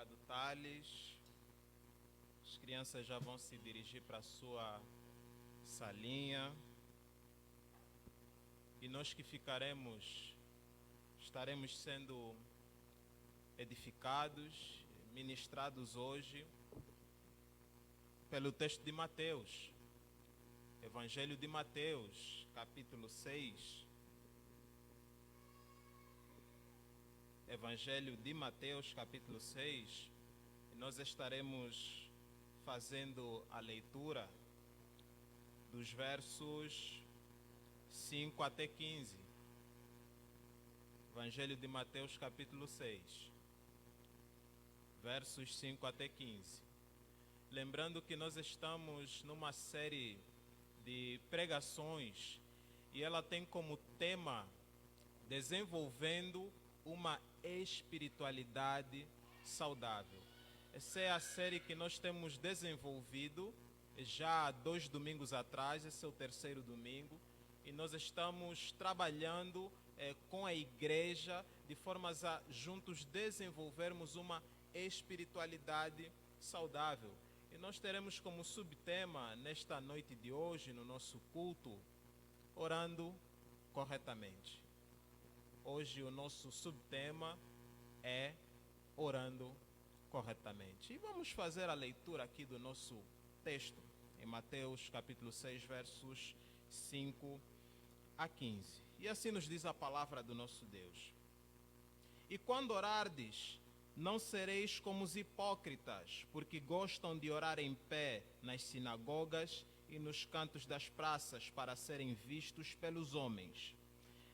Obrigado, Thales. As crianças já vão se dirigir para a sua salinha. E nós que estaremos sendo edificados, ministrados hoje pelo texto de Mateus. Evangelho de Mateus, capítulo 6. Evangelho de Mateus, capítulo 6. E nós estaremos fazendo a leitura dos versos 5 até 15. Evangelho de Mateus, capítulo 6. Versos 5 até 15. Lembrando que nós estamos numa série de pregações e ela tem como tema desenvolvendo uma espiritualidade saudável. Essa é a série que nós temos desenvolvido já há 2 domingos atrás, esse é o 3º domingo, e nós estamos trabalhando com a igreja de formas a juntos desenvolvermos uma espiritualidade saudável. E nós teremos como subtema nesta noite de hoje, no nosso culto, orando corretamente. Hoje o nosso subtema é orando corretamente. E vamos fazer a leitura aqui do nosso texto, em Mateus capítulo 6, versos 5 a 15. E assim nos diz a palavra do nosso Deus. E quando orardes, não sereis como os hipócritas, porque gostam de orar em pé nas sinagogas e nos cantos das praças para serem vistos pelos homens.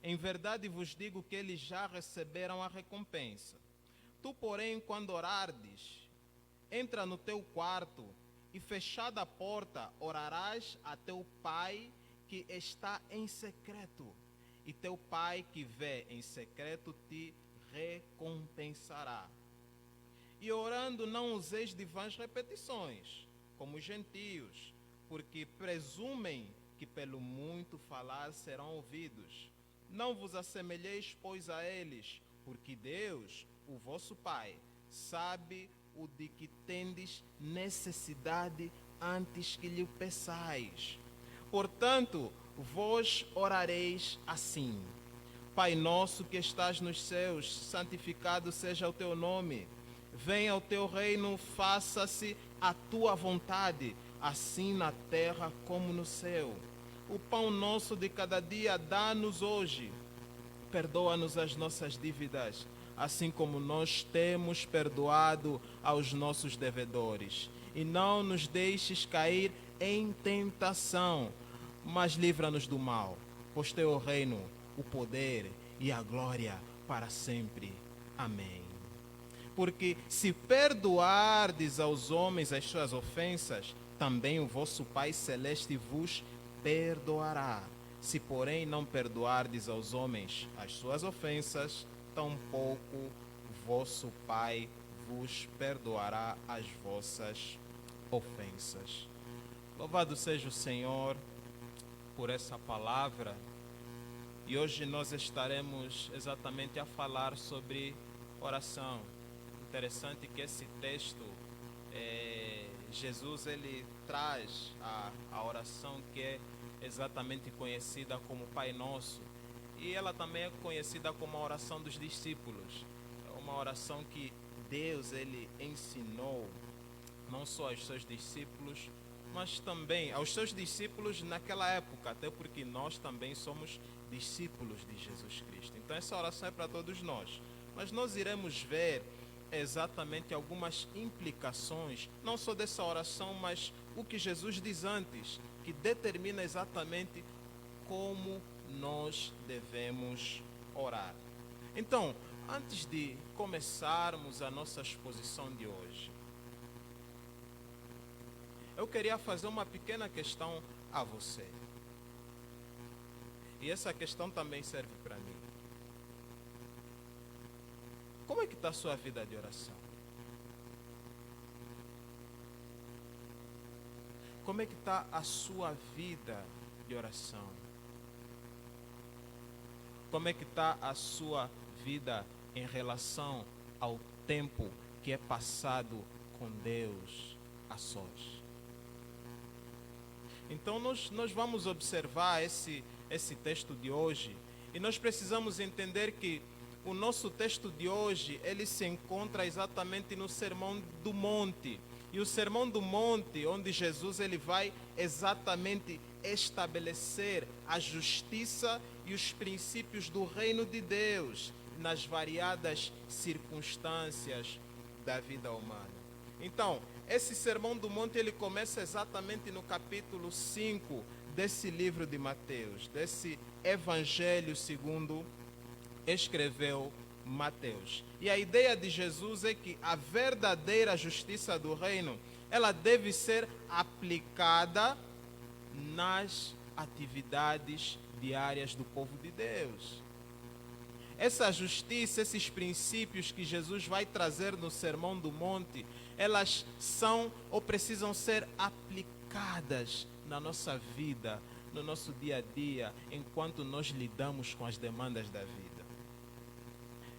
Em verdade vos digo que eles já receberam a recompensa. Tu, porém, quando orardes, entra no teu quarto e, fechada a porta, orarás a teu Pai que está em secreto. E teu Pai que vê em secreto te recompensará. E orando não useis de vãs repetições, como os gentios, porque presumem que pelo muito falar serão ouvidos. Não vos assemelheis, pois, a eles, porque Deus, o vosso Pai, sabe o de que tendes necessidade antes que lhe peçais. Portanto, vós orareis assim: Pai nosso que estás nos céus, santificado seja o teu nome. Venha o teu reino, faça-se a tua vontade, assim na terra como no céu. O pão nosso de cada dia dá-nos hoje. Perdoa-nos as nossas dívidas, assim como nós temos perdoado aos nossos devedores. E não nos deixes cair em tentação, mas livra-nos do mal, pois teu é o reino, o poder e a glória para sempre. Amém. Porque se perdoardes aos homens as suas ofensas, também o vosso Pai Celeste vos perdoará. Se, porém, não perdoardes aos homens as suas ofensas, tampouco o vosso Pai vos perdoará as vossas ofensas. Louvado seja o Senhor por essa palavra. E hoje nós estaremos exatamente a falar sobre oração. Interessante que esse texto, Jesus ele traz a oração que é exatamente conhecida como Pai Nosso. E ela também é conhecida como a oração dos discípulos. É uma oração que Deus ele ensinou não só aos seus discípulos, mas também aos seus discípulos naquela época, até porque nós também somos discípulos de Jesus Cristo. Então essa oração é para todos nós. Mas nós iremos ver exatamente algumas implicações, não só dessa oração, mas o que Jesus diz antes, que determina exatamente como nós devemos orar. Então, antes de começarmos a nossa exposição de hoje, eu queria fazer uma pequena questão a você. E essa questão também serve para mim. Como é que está a sua vida de oração? Como é que está a sua vida de oração? Como é que está a sua vida em relação ao tempo que é passado com Deus a sós. Então nós vamos observar esse texto de hoje e nós precisamos entender que o nosso texto de hoje, ele se encontra exatamente no Sermão do Monte. E o Sermão do Monte, onde Jesus ele vai exatamente estabelecer a justiça e os princípios do reino de Deus nas variadas circunstâncias da vida humana. Então, esse Sermão do Monte ele começa exatamente no capítulo 5 desse livro de Mateus, desse Evangelho segundo escreveu Mateus. E a ideia de Jesus é que a verdadeira justiça do reino, ela deve ser aplicada nas atividades diárias do povo de Deus. Essa justiça, esses princípios que Jesus vai trazer no Sermão do Monte, elas são ou precisam ser aplicadas na nossa vida, no nosso dia a dia, enquanto nós lidamos com as demandas da vida.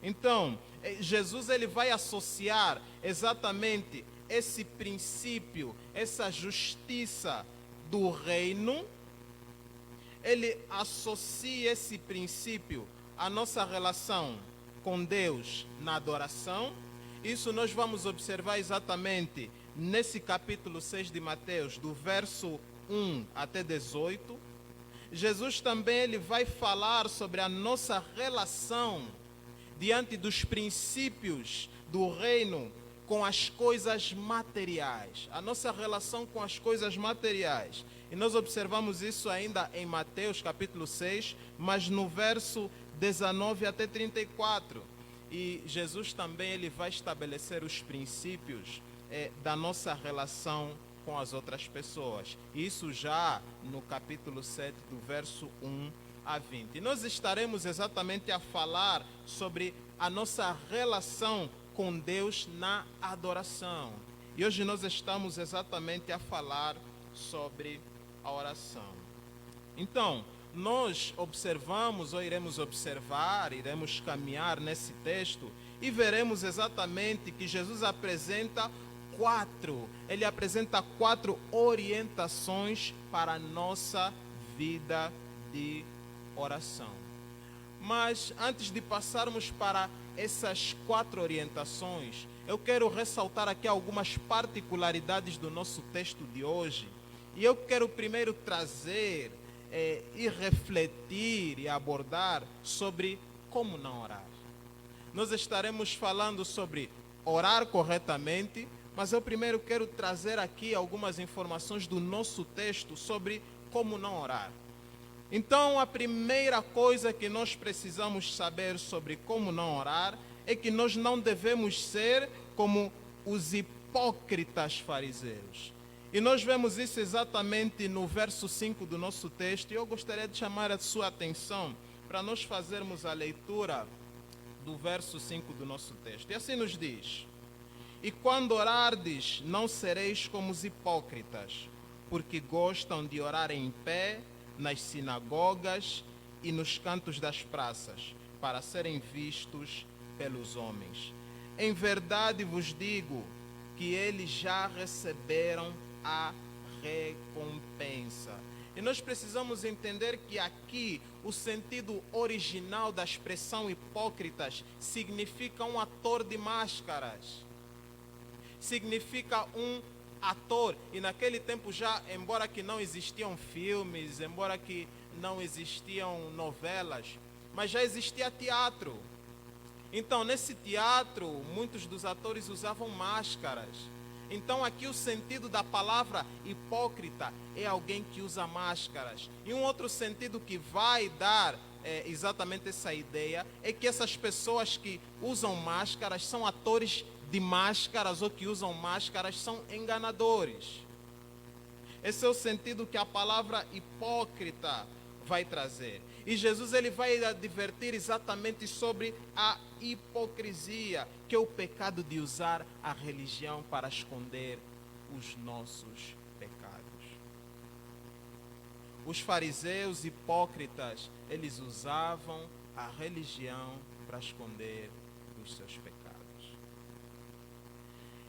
Então, Jesus ele vai associar exatamente esse princípio, essa justiça do reino, ele associa esse princípio à nossa relação com Deus na adoração. Isso nós vamos observar exatamente nesse capítulo 6 de Mateus, do verso 1 até 18. Jesus também ele vai falar sobre a nossa relação diante dos princípios do reino com as coisas materiais, a nossa relação com as coisas materiais. E nós observamos isso ainda em Mateus capítulo 6, mas no verso 19 até 34. E Jesus também ele vai estabelecer os princípios da nossa relação com as outras pessoas. Isso já no capítulo 7, do verso 1 a 20. E nós estaremos exatamente a falar sobre a nossa relação com Deus na adoração. E hoje nós estamos exatamente a falar sobre a oração. Então, nós observamos ou iremos observar, iremos caminhar nesse texto e veremos exatamente que Jesus apresenta quatro orientações para a nossa vida de oração. Mas antes de passarmos para essas 4 orientações, eu quero ressaltar aqui algumas particularidades do nosso texto de hoje. E eu quero primeiro trazer e refletir e abordar sobre como não orar. Nós estaremos falando sobre orar corretamente, mas eu primeiro quero trazer aqui algumas informações do nosso texto sobre como não orar. Então, a primeira coisa que nós precisamos saber sobre como não orar é que nós não devemos ser como os hipócritas fariseus. E nós vemos isso exatamente no verso 5 do nosso texto, e eu gostaria de chamar a sua atenção para nós fazermos a leitura do verso 5 do nosso texto. E assim nos diz: E quando orardes, não sereis como os hipócritas, porque gostam de orar em pé nas sinagogas e nos cantos das praças, para serem vistos pelos homens. Em verdade vos digo que eles já receberam a recompensa. E nós precisamos entender que aqui o sentido original da expressão hipócritas significa um ator de máscaras. Significa um ator. E naquele tempo já, embora que não existiam filmes, embora que não existiam novelas, mas já existia teatro. Então, nesse teatro, muitos dos atores usavam máscaras. Então, aqui o sentido da palavra hipócrita é alguém que usa máscaras. E um outro sentido que vai dar exatamente essa ideia é que essas pessoas que usam máscaras são atores de máscaras, ou que usam máscaras são enganadores. Esse é o sentido que a palavra hipócrita vai trazer. E Jesus ele vai advertir exatamente sobre a hipocrisia, que é o pecado de usar a religião para esconder os nossos pecados. Os fariseus hipócritas, eles usavam a religião para esconder os seus pecados.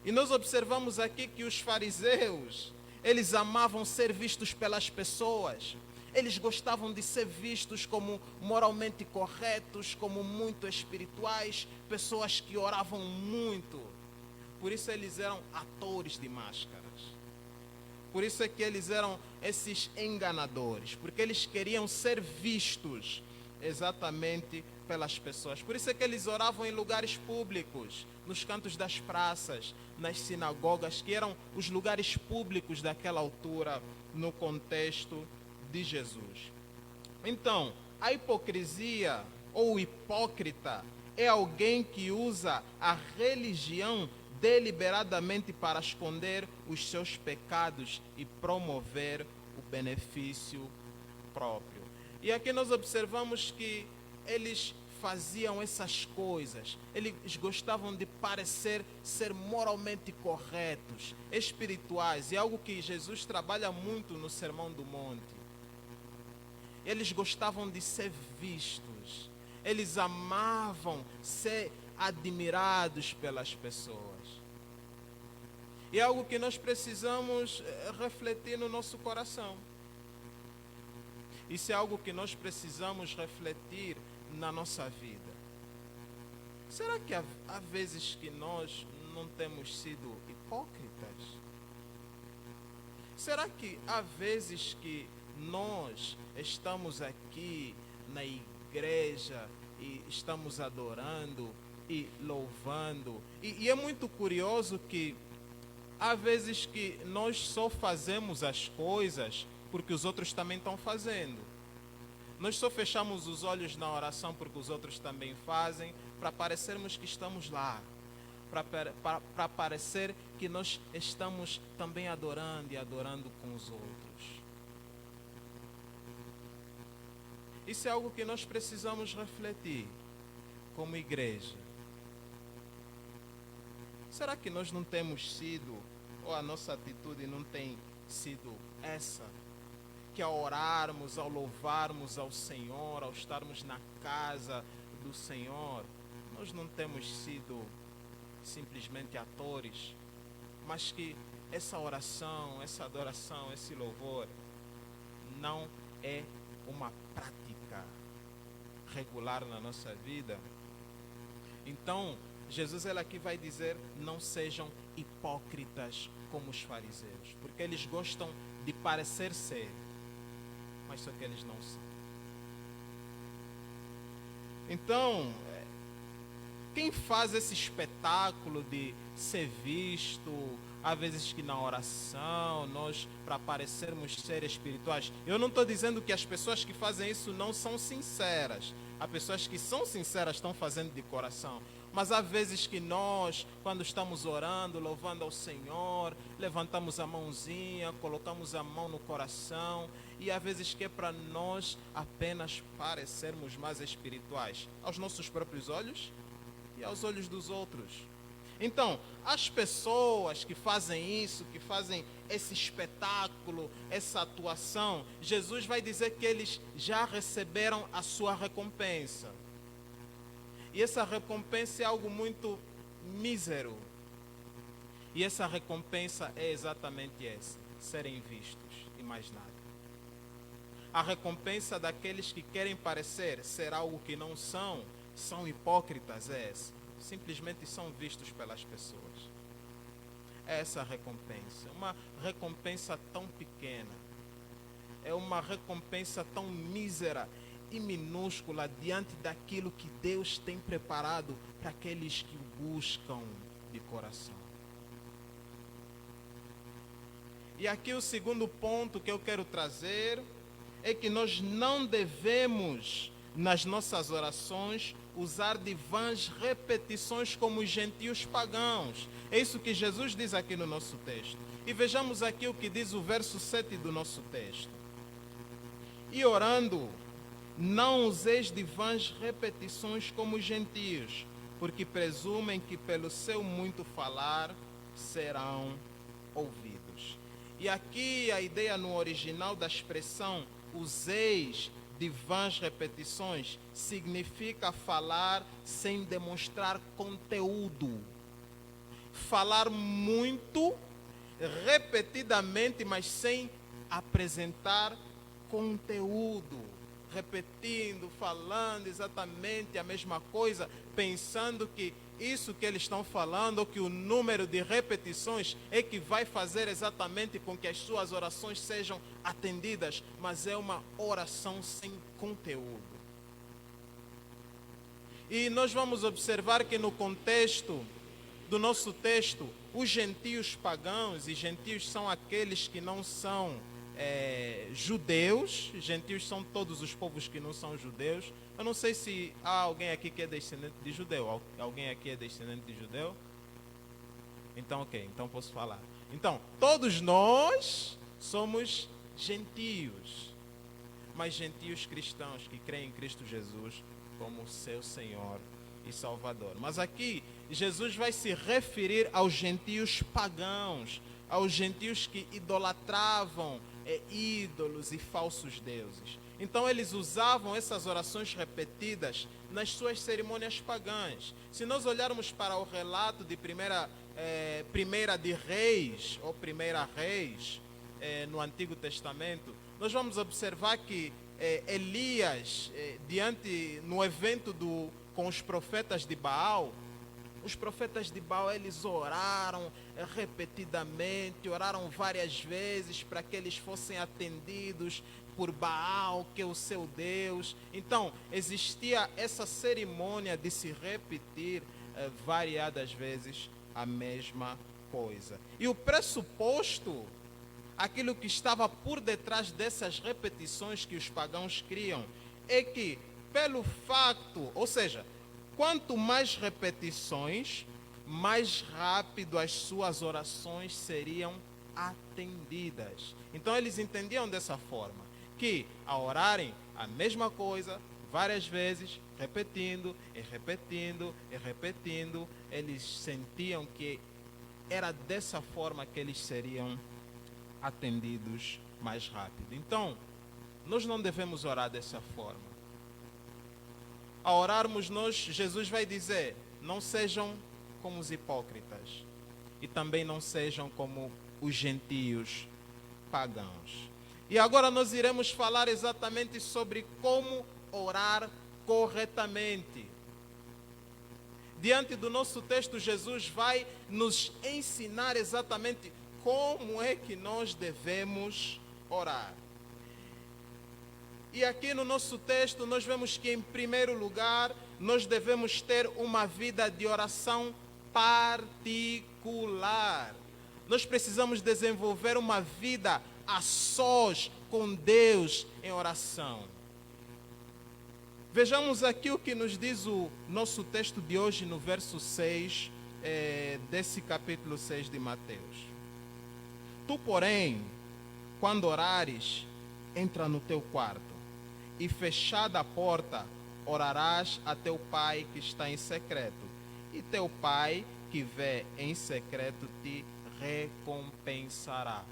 E nós observamos aqui que os fariseus, eles amavam ser vistos pelas pessoas. Eles gostavam de ser vistos como moralmente corretos, como muito espirituais, pessoas que oravam muito. Por isso eles eram atores de máscaras. Por isso é que eles eram esses enganadores, porque eles queriam ser vistos exatamente pelas pessoas. Por isso é que eles oravam em lugares públicos, nos cantos das praças, nas sinagogas, que eram os lugares públicos daquela altura no contexto de Jesus. Então, a hipocrisia ou o hipócrita é alguém que usa a religião deliberadamente para esconder os seus pecados e promover o benefício próprio. E aqui nós observamos que eles faziam essas coisas, eles gostavam de parecer ser moralmente corretos, espirituais, e algo que Jesus trabalha muito no Sermão do Monte. Eles gostavam de ser vistos, eles amavam ser admirados pelas pessoas. E é algo que nós precisamos refletir no nosso coração. Isso é algo que nós precisamos refletir na nossa vida. Será que há vezes que nós não temos sido hipócritas? Será que há vezes que nós estamos aqui na igreja e estamos adorando e louvando? E é muito curioso que há vezes que nós só fazemos as coisas porque os outros também estão fazendo. Nós só fechamos os olhos na oração porque os outros também fazem, para parecermos que estamos lá, para parecer que nós estamos também adorando e adorando com os outros. Isso é algo que nós precisamos refletir como igreja. Será que nós não temos sido, ou a nossa atitude não tem sido essa? Que ao orarmos, ao louvarmos ao Senhor, ao estarmos na casa do Senhor, nós não temos sido simplesmente atores, mas que essa oração, essa adoração, esse louvor não é uma prática regular na nossa vida. Então, Jesus ele aqui vai dizer, não sejam hipócritas como os fariseus, porque eles gostam de parecer ser, mas só que eles não são. Então, quem faz esse espetáculo de ser visto, há vezes que na oração, nós, para parecermos ser espirituais, eu não estou dizendo que as pessoas que fazem isso não são sinceras. Há pessoas que são sinceras, estão fazendo de coração. Mas há vezes que nós, quando estamos orando, louvando ao Senhor, levantamos a mãozinha, colocamos a mão no coração, e há vezes que é para nós apenas parecermos mais espirituais, aos nossos próprios olhos e aos olhos dos outros. Então, as pessoas que fazem isso, que fazem esse espetáculo, essa atuação, Jesus vai dizer que eles já receberam a sua recompensa. E essa recompensa é algo muito mísero. E essa recompensa é exatamente essa: serem vistos e mais nada. A recompensa daqueles que querem parecer ser algo que não são, são hipócritas, é essa. Simplesmente são vistos pelas pessoas. É essa a recompensa. Uma recompensa tão pequena. É uma recompensa tão mísera e minúscula diante daquilo que Deus tem preparado para aqueles que o buscam de coração. E aqui o segundo ponto que eu quero trazer é que nós não devemos, nas nossas orações, usar de vãs repetições como os gentios pagãos. É isso que Jesus diz aqui no nosso texto. E vejamos aqui o que diz o verso 7 do nosso texto. E orando, não useis de vãs repetições como os gentios, porque presumem que pelo seu muito falar serão ouvidos. E aqui a ideia no original da expressão useis de vãs repetições significa falar sem demonstrar conteúdo. falar muito, repetidamente, mas sem apresentar conteúdo. Repetindo, falando exatamente a mesma coisa, pensando que isso que eles estão falando, ou que o número de repetições é que vai fazer exatamente com que as suas orações sejam atendidas, mas é uma oração sem conteúdo. E nós vamos observar que no contexto do nosso texto, os gentios pagãos, e gentios são aqueles que não são judeus, gentios são todos os povos que não são judeus. Eu não sei se há alguém aqui que é descendente de judeu. Alguém aqui é descendente de judeu? Então, ok, então posso falar. Então, todos nós somos gentios, mas gentios cristãos que creem em Cristo Jesus como seu Senhor e Salvador. Mas aqui, Jesus vai se referir aos gentios pagãos, aos gentios que idolatravam ídolos e falsos deuses. Então eles usavam essas orações repetidas nas suas cerimônias pagãs. Se nós olharmos para o relato de primeira de Reis, ou Primeira Reis, no Antigo Testamento, nós vamos observar que Elias, no evento com os profetas de Baal, os profetas de Baal, eles oraram repetidamente, oraram várias vezes para que eles fossem atendidos por Baal, que é o seu Deus. Então, existia essa cerimônia de se repetir variadas vezes a mesma coisa. E o pressuposto, aquilo que estava por detrás dessas repetições que os pagãos criam, é que pelo facto, ou seja, quanto mais repetições, mais rápido as suas orações seriam atendidas. Então eles entendiam dessa forma, que ao orarem a mesma coisa várias vezes, repetindo e repetindo e repetindo, eles sentiam que era dessa forma que eles seriam atendidos mais rápido. Então, nós não devemos orar dessa forma. Ao orarmos Jesus vai dizer, não sejam como os hipócritas e também não sejam como os gentios pagãos. E agora nós iremos falar exatamente sobre como orar corretamente. Diante do nosso texto, Jesus vai nos ensinar exatamente como é que nós devemos orar. E aqui no nosso texto nós vemos que, em primeiro lugar, nós devemos ter uma vida de oração particular. Nós precisamos desenvolver uma vida a sós com Deus em oração. Vejamos aqui o que nos diz o nosso texto de hoje no verso 6 desse capítulo 6 de Mateus. Tu, porém, quando orares, entra no teu quarto, e fechada a porta, orarás a teu pai que está em secreto, e teu pai que vê em secreto te recompensará.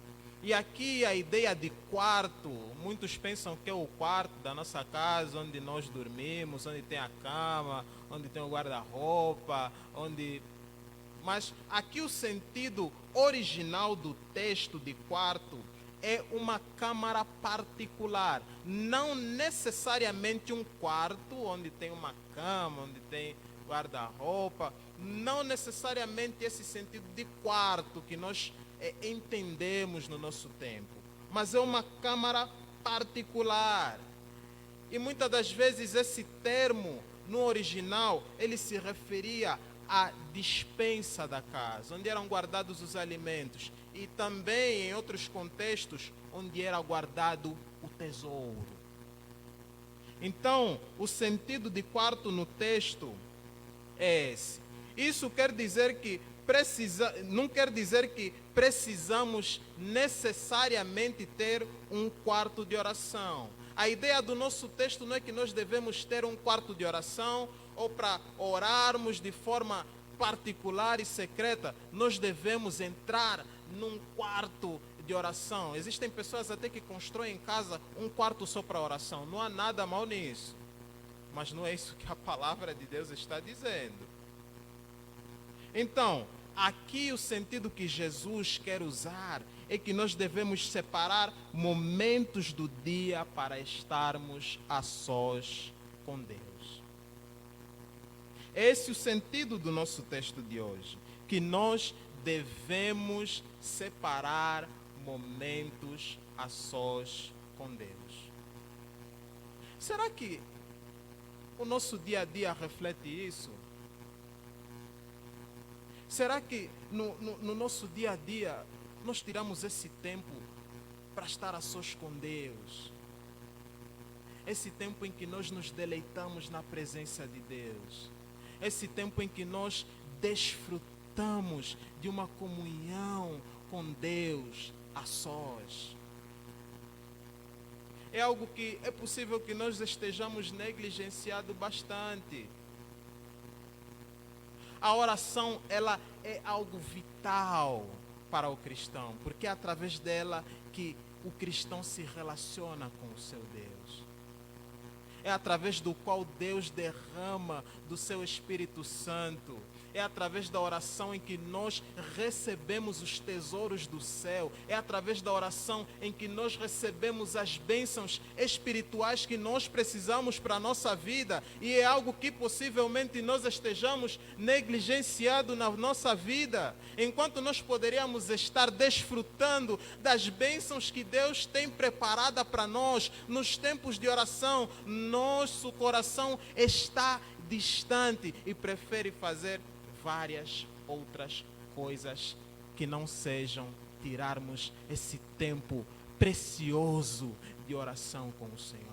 E aqui a ideia de quarto, muitos pensam que é o quarto da nossa casa, onde nós dormimos, onde tem a cama, onde tem o guarda-roupa, Mas aqui o sentido original do texto de quarto é uma câmara particular, não necessariamente um quarto onde tem uma cama, onde tem guarda-roupa, não necessariamente esse sentido de quarto que nós entendemos no nosso tempo, mas é uma câmara particular. E muitas das vezes esse termo, no original, ele se referia à despensa da casa, onde eram guardados os alimentos, e também em outros contextos, onde era guardado o tesouro. Então, o sentido de quarto no texto é esse. Isso quer dizer que não quer dizer que precisamos necessariamente ter um quarto de oração. A ideia do nosso texto não é que nós devemos ter um quarto de oração, ou para orarmos de forma particular e secreta, nós devemos entrar num quarto de oração. Existem pessoas até que constroem em casa um quarto só para oração. Não há nada mal nisso. Mas não é isso que a palavra de Deus está dizendo. Então, aqui o sentido que Jesus quer usar é que nós devemos separar momentos do dia para estarmos a sós com Deus. Esse é o sentido do nosso texto de hoje, que nós devemos separar momentos a sós com Deus. Será que o nosso dia a dia reflete isso? Será que no nosso dia a dia nós tiramos esse tempo para estar a sós com Deus? Esse tempo em que nós nos deleitamos na presença de Deus. Esse tempo em que nós desfrutamos de uma comunhão com Deus a sós. É algo que é possível que nós estejamos negligenciando bastante. A oração, ela é algo vital para o cristão, porque é através dela que o cristão se relaciona com o seu Deus. É através do qual Deus derrama do seu Espírito Santo. É através da oração em que nós recebemos os tesouros do céu. É através da oração em que nós recebemos as bênçãos espirituais que nós precisamos para a nossa vida. E é algo que possivelmente nós estejamos negligenciando na nossa vida. Enquanto nós poderíamos estar desfrutando das bênçãos que Deus tem preparada para nós nos tempos de oração, nosso coração está distante e prefere fazer várias outras coisas que não sejam tirarmos esse tempo precioso de oração com o Senhor.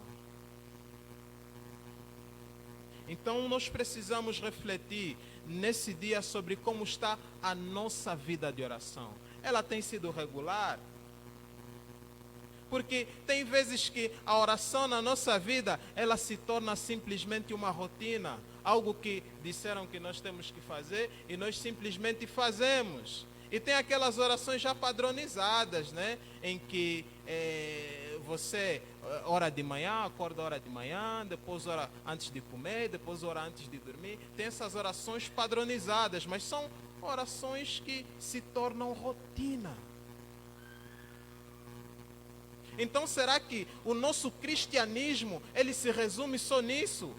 Então nós precisamos refletir nesse dia sobre como está a nossa vida de oração. Ela tem sido regular? Porque tem vezes que a oração na nossa vida, ela se torna simplesmente uma rotina. Algo que disseram que nós temos que fazer e nós simplesmente fazemos. E tem aquelas orações já padronizadas, né? Em que você ora de manhã, acorda hora de manhã, depois ora antes de comer, depois ora antes de dormir. Tem essas orações padronizadas, mas são orações que se tornam rotina. Então será que o nosso cristianismo, ele se resume só nisso?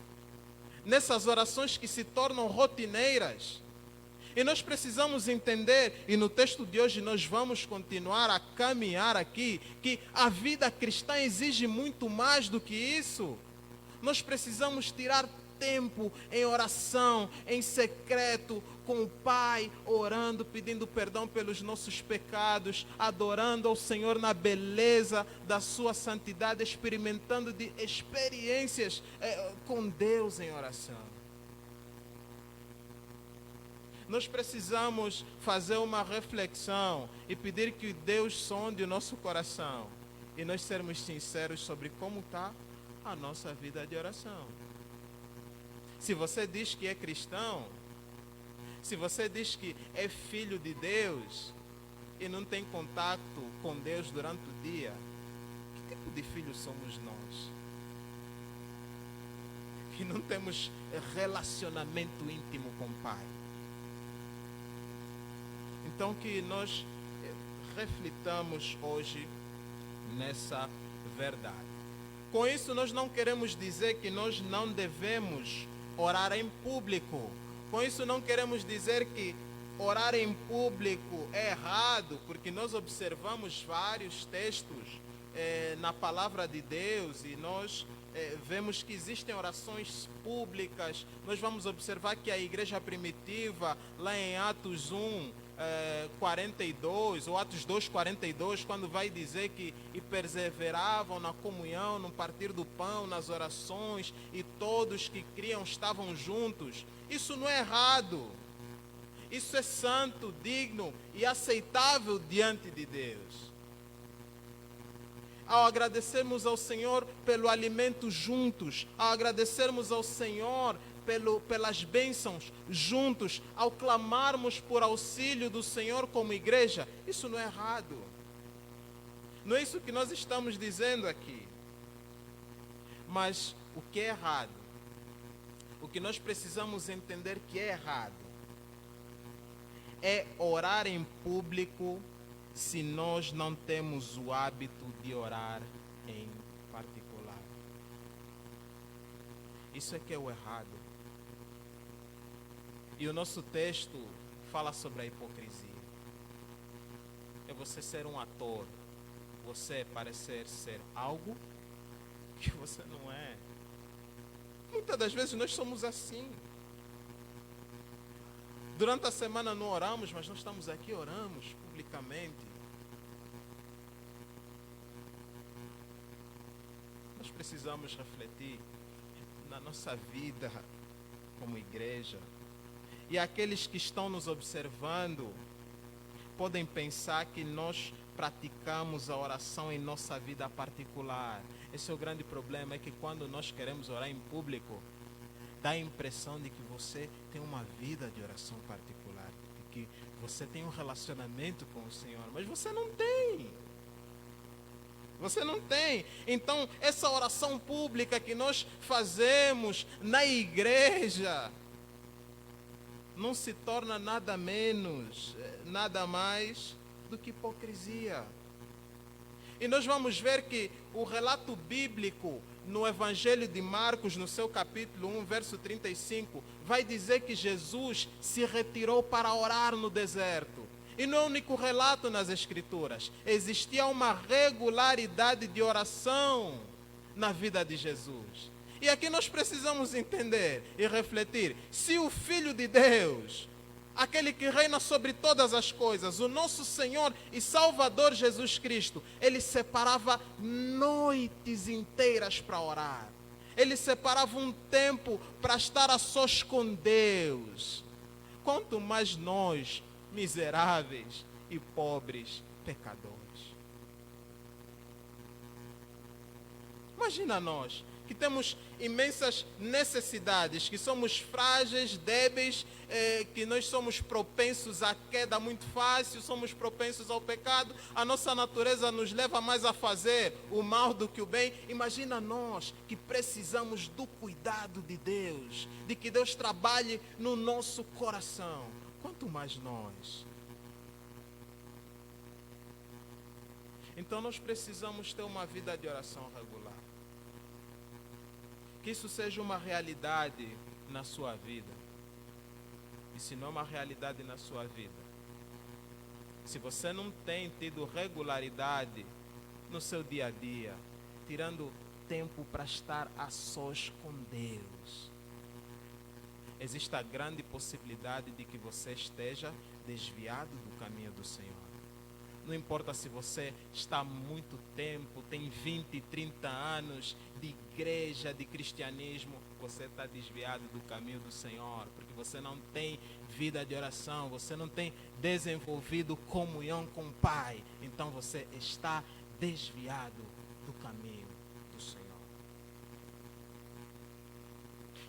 Nessas orações que se tornam rotineiras? E nós precisamos entender, e no texto de hoje nós vamos continuar a caminhar aqui, que a vida cristã exige muito mais do que isso. Nós precisamos tirar tempo em oração, em secreto, com o Pai, orando, pedindo perdão pelos nossos pecados, adorando ao Senhor na beleza da sua santidade, experimentando de experiências com Deus em oração. Nós precisamos fazer uma reflexão e pedir que Deus sonde o nosso coração e nós sermos sinceros sobre como está a nossa vida de oração. Se você diz que é cristão, se você diz que é filho de Deus e não tem contato com Deus durante o dia, que tipo de filhos somos nós? Que não temos relacionamento íntimo com o Pai. Então que nós reflitamos hoje nessa verdade. Com isso nós não queremos dizer que nós não devemos orar em público. Com isso não queremos dizer que orar em público é errado, porque nós observamos vários textos na palavra de Deus e nós vemos que existem orações públicas. Nós vamos observar que a igreja primitiva, lá em Atos 42, ou Atos 2, 42, quando vai dizer que e perseveravam na comunhão, no partir do pão, nas orações, e todos que criam estavam juntos. Isso não é errado. Isso é santo, digno e aceitável diante de Deus. Ao agradecermos ao Senhor pelo alimento juntos, ao agradecermos ao Senhor pelas bênçãos juntos, ao clamarmos por auxílio do Senhor como igreja, isso não é errado. Não é isso que nós estamos dizendo aqui. Mas o que é errado, o que nós precisamos entender que é errado, é orar em público se nós não temos o hábito de orar em particular. Isso é que é o errado. E o nosso texto fala sobre a hipocrisia. É você ser um ator, você parecer ser algo que você não é. Muitas das vezes nós somos assim. Durante a semana não oramos, mas nós estamos aqui, oramos publicamente. Nós precisamos refletir na nossa vida como igreja. E aqueles que estão nos observando podem pensar que nós praticamos a oração em nossa vida particular. Esse é o grande problema, é que quando nós queremos orar em público, dá a impressão de que você tem uma vida de oração particular, de que você tem um relacionamento com o Senhor, mas você não tem. Você não tem. Então, essa oração pública que nós fazemos na igreja não se torna nada menos, nada mais do que hipocrisia. E nós vamos ver que o relato bíblico no Evangelho de Marcos, no seu capítulo 1, verso 35, vai dizer que Jesus se retirou para orar no deserto. E não é o único relato nas Escrituras. Existia uma regularidade de oração na vida de Jesus. E aqui nós precisamos entender e refletir. Se o Filho de Deus, aquele que reina sobre todas as coisas, o nosso Senhor e Salvador Jesus Cristo, ele separava noites inteiras para orar. Ele separava um tempo para estar a sós com Deus. Quanto mais nós, miseráveis e pobres pecadores. Imagina nós, que temos imensas necessidades, que somos frágeis, débeis, que nós somos propensos à queda muito fácil, somos propensos ao pecado, a nossa natureza nos leva mais a fazer o mal do que o bem. Imagina nós que precisamos do cuidado de Deus, de que Deus trabalhe no nosso coração. Quanto mais nós. Então nós precisamos ter uma vida de oração regular. Que isso seja uma realidade na sua vida. E se não é uma realidade na sua vida, se você não tem tido regularidade no seu dia a dia, tirando tempo para estar a sós com Deus, existe a grande possibilidade de que você esteja desviado do caminho do Senhor. Não importa se você está há muito tempo, tem 20, 30 anos de igreja, de cristianismo, você está desviado do caminho do Senhor, porque você não tem vida de oração, você não tem desenvolvido comunhão com o Pai. Então você está desviado do caminho do Senhor.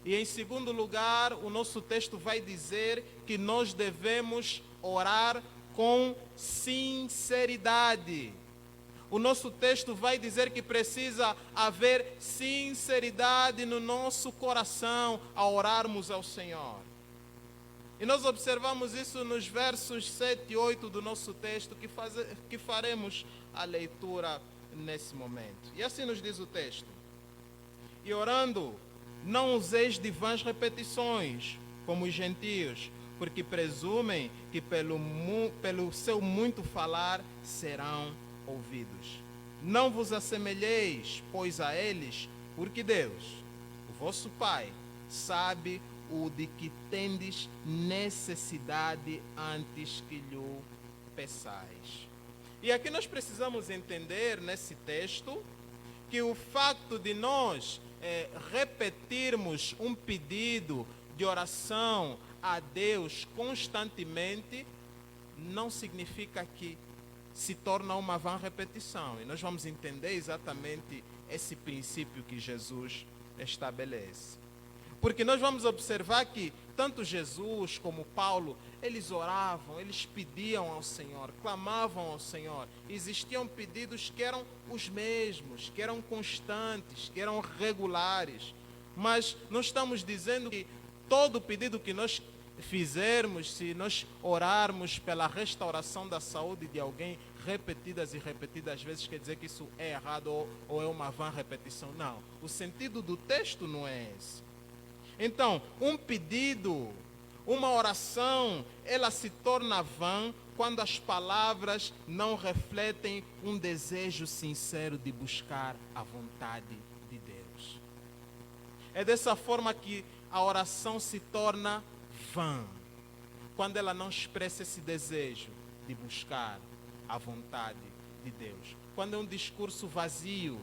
E em segundo lugar, o nosso texto vai dizer que nós devemos orar com sinceridade. O nosso texto vai dizer que precisa haver sinceridade no nosso coração ao orarmos ao Senhor. E nós observamos isso nos versos 7 e 8 do nosso texto, que faremos a leitura nesse momento. E assim nos diz o texto: E orando, não useis de vãs repetições, como os gentios, porque presumem que pelo seu muito falar serão ouvidos. Não vos assemelheis, pois, a eles, porque Deus, o vosso Pai, sabe o de que tendes necessidade antes que lhe peçais. E aqui nós precisamos entender nesse texto que o facto de nós repetirmos um pedido de oração a Deus constantemente não significa que se torna uma vã repetição. E nós vamos entender exatamente esse princípio que Jesus estabelece. Porque nós vamos observar que tanto Jesus como Paulo, eles oravam, eles pediam ao Senhor, clamavam ao Senhor. Existiam pedidos que eram os mesmos, que eram constantes, que eram regulares. Mas não estamos dizendo que todo pedido que nós fizermos, se nós orarmos pela restauração da saúde de alguém repetidas e repetidas vezes, quer dizer que isso é errado ou é uma vã repetição. Não, o sentido do texto não é esse. Então, um pedido, uma oração, ela se torna vã quando as palavras não refletem um desejo sincero de buscar a vontade de Deus. É dessa forma que a oração se torna vã, quando ela não expressa esse desejo de buscar a vontade de Deus. Quando é um discurso vazio,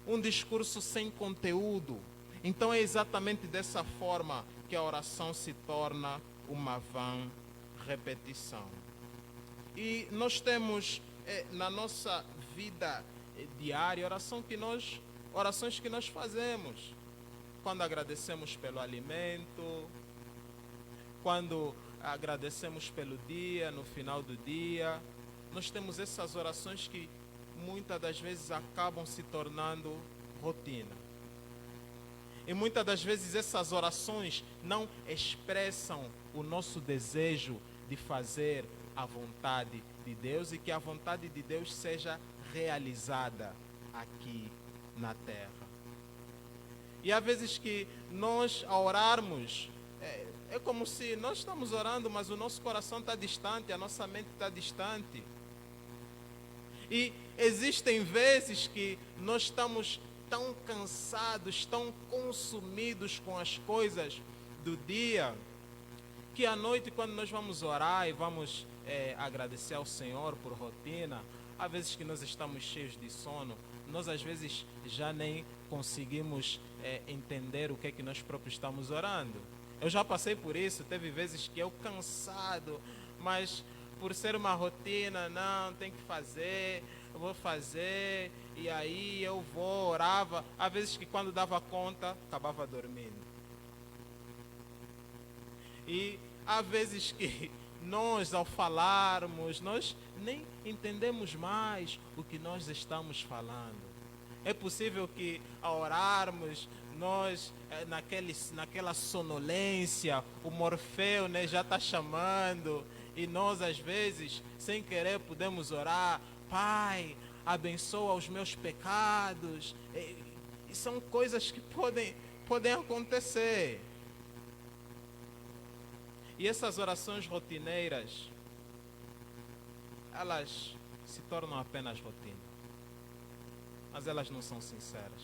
um discurso sem conteúdo. Então é exatamente dessa forma que a oração se torna uma vã repetição. E nós temos na nossa vida diária orações que nós fazemos. Quando agradecemos pelo alimento, quando agradecemos pelo dia, no final do dia, nós temos essas orações que muitas das vezes acabam se tornando rotina. E muitas das vezes essas orações não expressam o nosso desejo de fazer a vontade de Deus e que a vontade de Deus seja realizada aqui na terra. E há vezes que nós, ao orarmos, é como se nós estamos orando, mas o nosso coração está distante, a nossa mente está distante. E existem vezes que nós estamos tão cansados, tão consumidos com as coisas do dia, que à noite, quando nós vamos orar e vamos agradecer ao Senhor por rotina, há vezes que nós estamos cheios de sono, nós às vezes já nem conseguimos entender o que é que nós próprios estamos orando. Eu já passei por isso, teve vezes que eu cansado, mas por ser uma rotina, não, tem que fazer, eu vou fazer, e aí eu vou, orava. Há vezes que quando dava conta, acabava dormindo. E há vezes que nós, ao falarmos, nós nem entendemos mais o que nós estamos falando. É possível que ao orarmos, nós, naquela sonolência, o Morfeu, né, já está chamando, e nós às vezes, sem querer, podemos orar: Pai, abençoa os meus pecados. E são coisas que podem acontecer. E essas orações rotineiras, elas se tornam apenas rotina. Mas elas não são sinceras.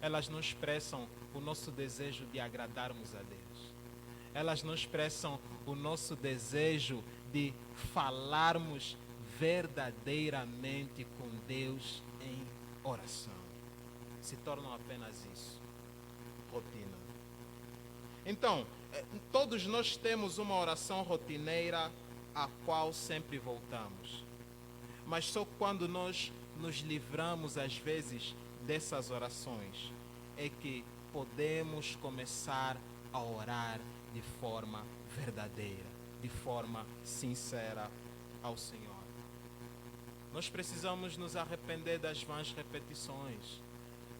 Elas não expressam o nosso desejo de agradarmos a Deus. Elas não expressam o nosso desejo de falarmos verdadeiramente com Deus em oração. Se tornam apenas isso, rotina. Então, todos nós temos uma oração rotineira a qual sempre voltamos. Mas só quando nós nos livramos, às vezes, dessas orações, é que podemos começar a orar de forma verdadeira, de forma sincera ao Senhor. Nós precisamos nos arrepender das vãs repetições.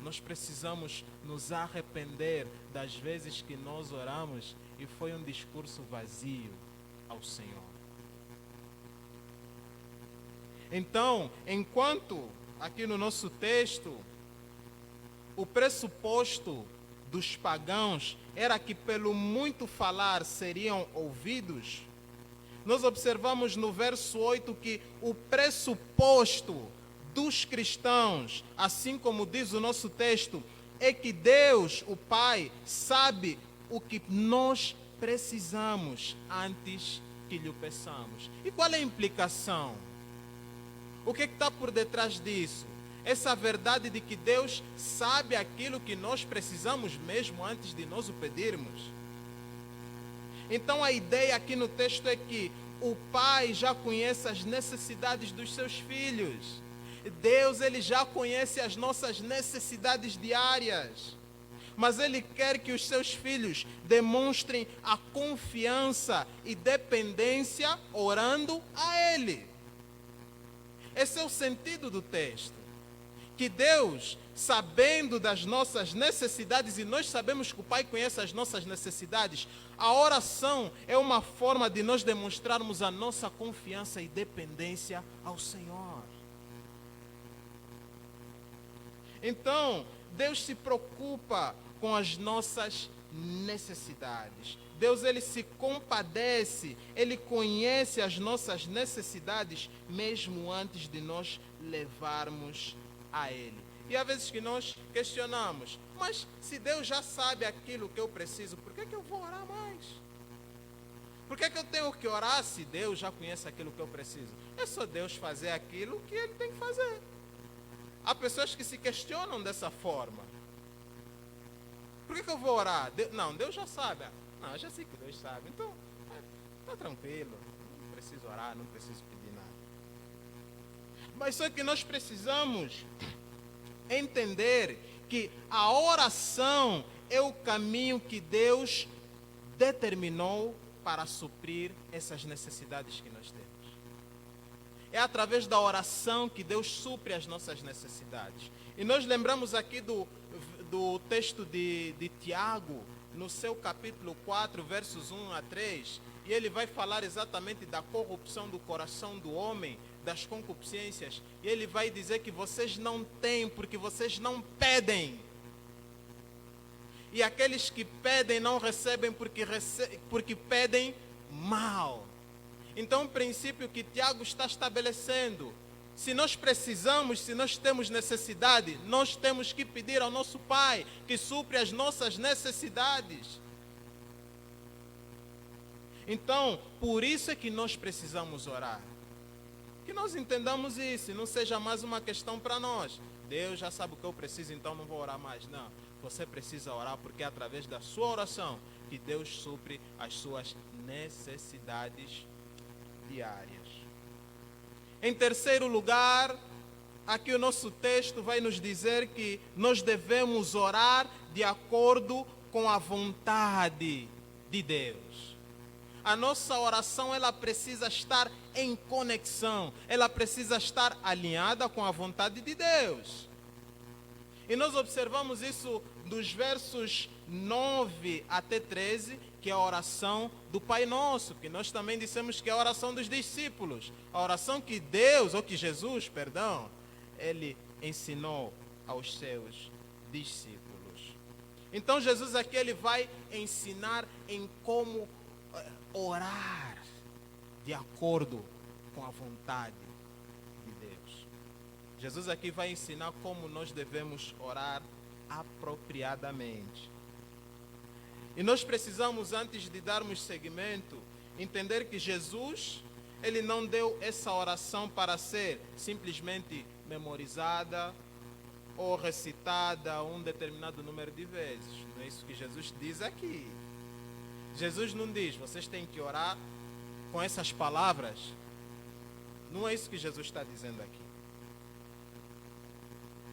Nós precisamos nos arrepender das vezes que nós oramos e foi um discurso vazio ao Senhor. Então, enquanto aqui no nosso texto, o pressuposto dos pagãos era que pelo muito falar seriam ouvidos, nós observamos no verso 8 que o pressuposto dos cristãos, assim como diz o nosso texto, é que Deus, o Pai, sabe o que nós precisamos antes que lhe peçamos. E qual é a implicação? O que está por detrás disso? Essa verdade de que Deus sabe aquilo que nós precisamos mesmo antes de nós o pedirmos. Então a ideia aqui no texto é que o Pai já conhece as necessidades dos seus filhos. Deus, Ele já conhece as nossas necessidades diárias. Mas Ele quer que os seus filhos demonstrem a confiança e dependência orando a Ele. Esse é o sentido do texto. que Deus, sabendo das nossas necessidades, e nós sabemos que o Pai conhece as nossas necessidades, a oração é uma forma de nós demonstrarmos a nossa confiança e dependência ao Senhor. Então, Deus se preocupa com as nossas necessidades. Deus, Ele se compadece, Ele conhece as nossas necessidades, mesmo antes de nós levarmos a Ele. E há vezes que nós questionamos, mas se Deus já sabe aquilo que eu preciso, por que eu vou orar mais? Por que eu tenho que orar se Deus já conhece aquilo que eu preciso? É só Deus fazer aquilo que Ele tem que fazer. Há pessoas que se questionam dessa forma. Por que eu vou orar? Não, Deus já sabe. Não, eu já sei que Deus sabe. Então, está tranquilo. Não preciso orar, não preciso pedir nada. Mas só que nós precisamos entender que a oração é o caminho que Deus determinou para suprir essas necessidades que nós temos. É através da oração que Deus supre as nossas necessidades. E nós lembramos aqui do texto de Tiago, no seu capítulo 4, versos 1 a 3, e ele vai falar exatamente da corrupção do coração do homem, das concupiscências, e ele vai dizer que vocês não têm porque vocês não pedem. E aqueles que pedem não recebem porque pedem mal. Então, o princípio que Tiago está estabelecendo, se nós precisamos, se nós temos necessidade, nós temos que pedir ao nosso Pai que supre as nossas necessidades. Então, por isso é que nós precisamos orar. Que nós entendamos isso, e não seja mais uma questão para nós. Deus já sabe o que eu preciso, então não vou orar mais. Não, você precisa orar porque é através da sua oração que Deus supre as suas necessidades diárias. Em terceiro lugar, aqui o nosso texto vai nos dizer que nós devemos orar de acordo com a vontade de Deus. A nossa oração, ela precisa estar em conexão, ela precisa estar alinhada com a vontade de Deus. E nós observamos isso dos versos 9 até 13, que é a oração do Pai Nosso, que nós também dissemos que é a oração dos discípulos. A oração que Deus, ou que Jesus, perdão, Ele ensinou aos seus discípulos. Então Jesus aqui, Ele vai ensinar em como orar de acordo com a vontade de Deus. Jesus aqui vai ensinar como nós devemos orar apropriadamente. E nós precisamos, antes de darmos seguimento, entender que Jesus, Ele não deu essa oração para ser simplesmente memorizada ou recitada um determinado número de vezes. Não é isso que Jesus diz aqui. Jesus não diz, vocês têm que orar com essas palavras. Não é isso que Jesus está dizendo aqui.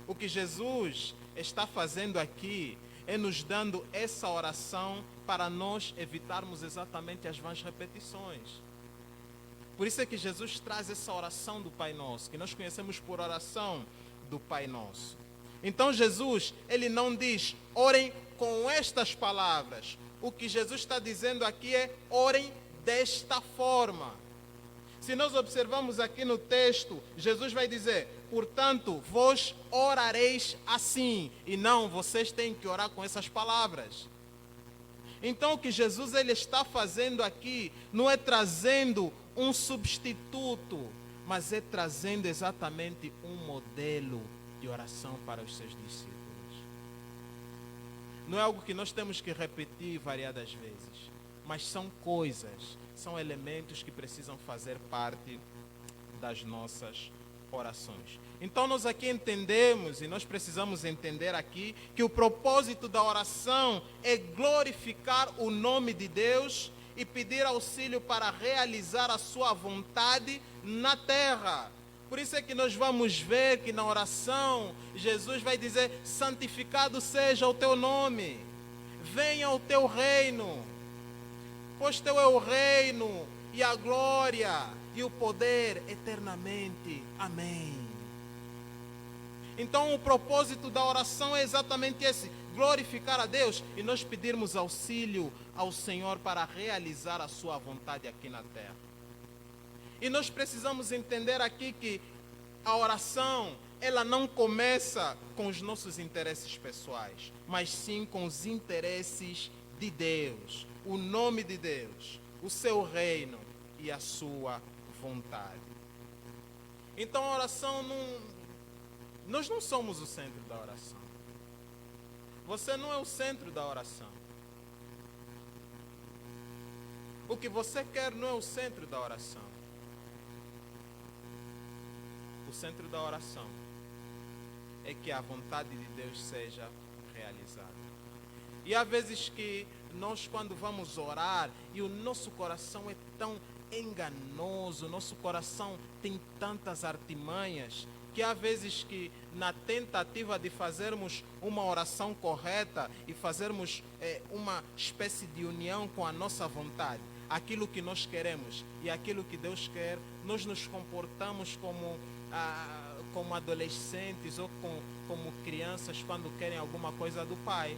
O que Jesus está fazendo aqui é nos dando essa oração para nós evitarmos exatamente as vãs repetições. Por isso é que Jesus traz essa oração do Pai Nosso, que nós conhecemos por oração do Pai Nosso. Então Jesus, Ele não diz, orem com estas palavras. O que Jesus está dizendo aqui é, orem desta forma. Se nós observamos aqui no texto, Jesus vai dizer, portanto, vós orareis assim, e não, vocês têm que orar com essas palavras. Então, o que Jesus ele está fazendo aqui, não é trazendo um substituto, mas é trazendo exatamente um modelo de oração para os seus discípulos. Não é algo que nós temos que repetir variadas vezes, mas são coisas, são elementos que precisam fazer parte das nossas orações. Então nós aqui entendemos, e nós precisamos entender aqui, que o propósito da oração é glorificar o nome de Deus e pedir auxílio para realizar a sua vontade na terra. Por isso é que nós vamos ver que na oração, Jesus vai dizer, santificado seja o teu nome, venha o teu reino, pois teu é o reino e a glória e o poder eternamente. Amém. Então o propósito da oração é exatamente esse: glorificar a Deus e nós pedirmos auxílio ao Senhor para realizar a sua vontade aqui na terra. E nós precisamos entender aqui que a oração, ela não começa com os nossos interesses pessoais, mas sim com os interesses de Deus, o nome de Deus, o seu reino e a sua vontade. Então a oração nós não somos o centro da oração. Você não é o centro da oração. O que você quer não é o centro da oração. O centro da oração é que a vontade de Deus seja realizada. E há vezes que nós, quando vamos orar, e o nosso coração é tão enganoso, nosso coração tem tantas artimanhas, que há vezes que na tentativa de fazermos uma oração correta e fazermos uma espécie de união com a nossa vontade, aquilo que nós queremos e aquilo que Deus quer, nós nos comportamos como adolescentes ou como crianças quando querem alguma coisa do pai.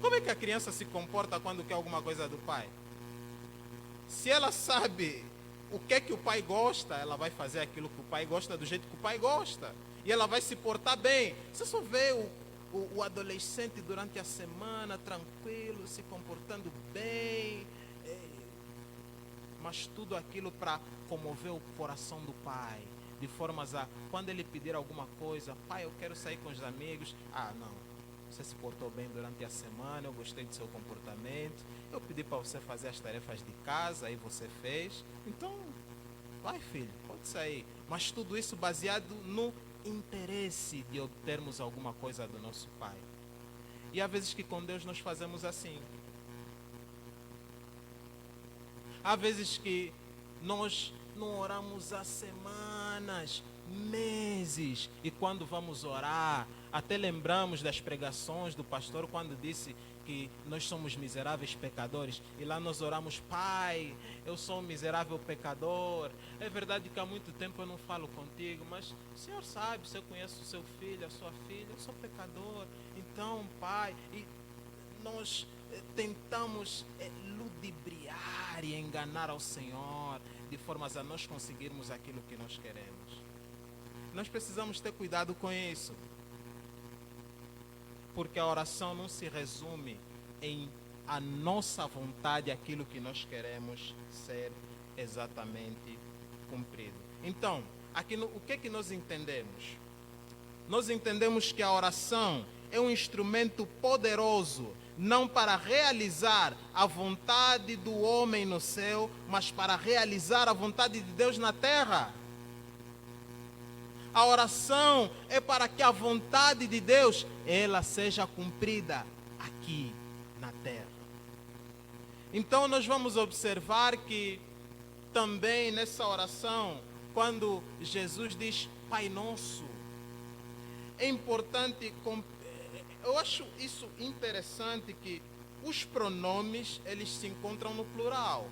Como é que a criança se comporta quando quer alguma coisa do pai? Se ela sabe o que é que o pai gosta, ela vai fazer aquilo que o pai gosta do jeito que o pai gosta. E ela vai se portar bem. Você só vê o adolescente durante a semana, tranquilo, se comportando bem. Mas tudo aquilo para comover o coração do pai. De formas a, quando ele pedir alguma coisa, pai, eu quero sair com os amigos. Ah, não. Você se portou bem durante a semana, eu gostei do seu comportamento, eu pedi para você fazer as tarefas de casa, aí você fez. Então, vai filho, pode sair. Mas tudo isso baseado no interesse de obtermos alguma coisa do nosso pai. E há vezes que com Deus nós fazemos assim. Há vezes que nós não oramos há semanas, meses, e quando vamos orar, até lembramos das pregações do pastor quando disse que nós somos miseráveis pecadores, e lá nós oramos: pai, eu sou um miserável pecador, é verdade que há muito tempo eu não falo contigo, mas o Senhor sabe, o Senhor conhece o seu filho, a sua filha, eu sou pecador, então pai, e nós tentamos ludibriar e enganar ao Senhor, de formas a nós conseguirmos aquilo que nós queremos. Nós precisamos ter cuidado com isso, porque a oração não se resume em a nossa vontade, aquilo que nós queremos ser exatamente cumprido. Então, aqui o que é que nós entendemos? Nós entendemos que a oração é um instrumento poderoso, não para realizar a vontade do homem no céu, mas para realizar a vontade de Deus na terra. A oração é para que a vontade de Deus, ela seja cumprida aqui na terra. Então nós vamos observar que também nessa oração, quando Jesus diz Pai Nosso, é importante, eu acho isso interessante, que os pronomes, eles se encontram no plural.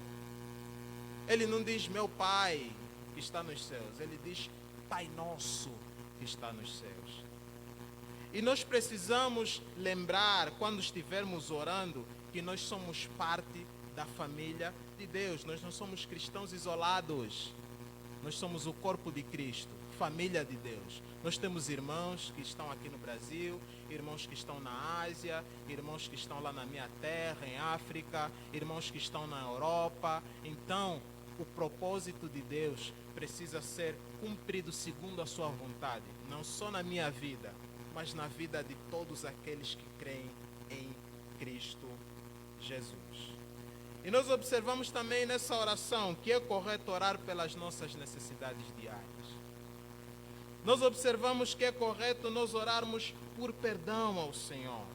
Ele não diz meu Pai que está nos céus, ele diz Pai Nosso que está nos céus. E nós precisamos lembrar, quando estivermos orando, que nós somos parte da família de Deus. Nós não somos cristãos isolados. Nós somos o corpo de Cristo, família de Deus. Nós temos irmãos que estão aqui no Brasil, irmãos que estão na Ásia, irmãos que estão lá na minha terra, em África, irmãos que estão na Europa. Então, o propósito de Deus precisa ser cumprido segundo a sua vontade, não só na minha vida, mas na vida de todos aqueles que creem em Cristo Jesus. E nós observamos também nessa oração que é correto orar pelas nossas necessidades diárias. Nós observamos que é correto nós orarmos por perdão ao Senhor.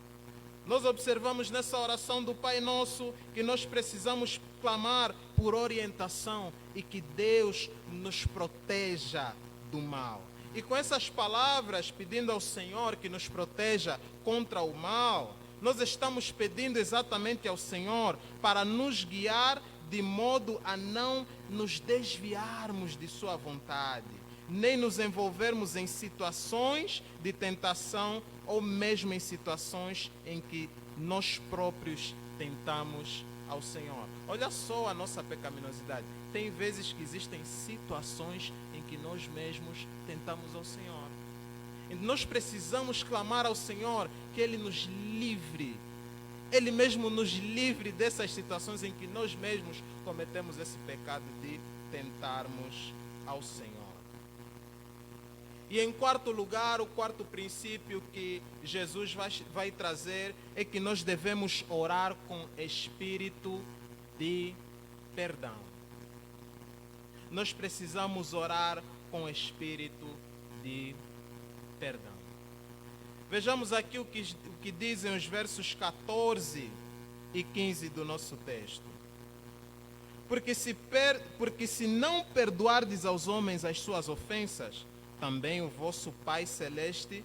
Nós observamos nessa oração do Pai Nosso que nós precisamos clamar por orientação e que Deus nos proteja do mal. E com essas palavras, pedindo ao Senhor que nos proteja contra o mal, nós estamos pedindo exatamente ao Senhor para nos guiar de modo a não nos desviarmos de sua vontade, nem nos envolvermos em situações de tentação ou mesmo em situações em que nós próprios tentamos ao Senhor. Olha só a nossa pecaminosidade. Tem vezes que existem situações em que nós mesmos tentamos ao Senhor. E nós precisamos clamar ao Senhor que Ele nos livre. Ele mesmo nos livre dessas situações em que nós mesmos cometemos esse pecado de tentarmos ao Senhor. E em quarto lugar, o quarto princípio que Jesus vai trazer é que nós devemos orar com espírito de perdão. Nós precisamos orar com espírito de perdão. Vejamos aqui o que dizem os versos 14 e 15 do nosso texto. Porque se não perdoardes aos homens as suas ofensas, também o vosso Pai Celeste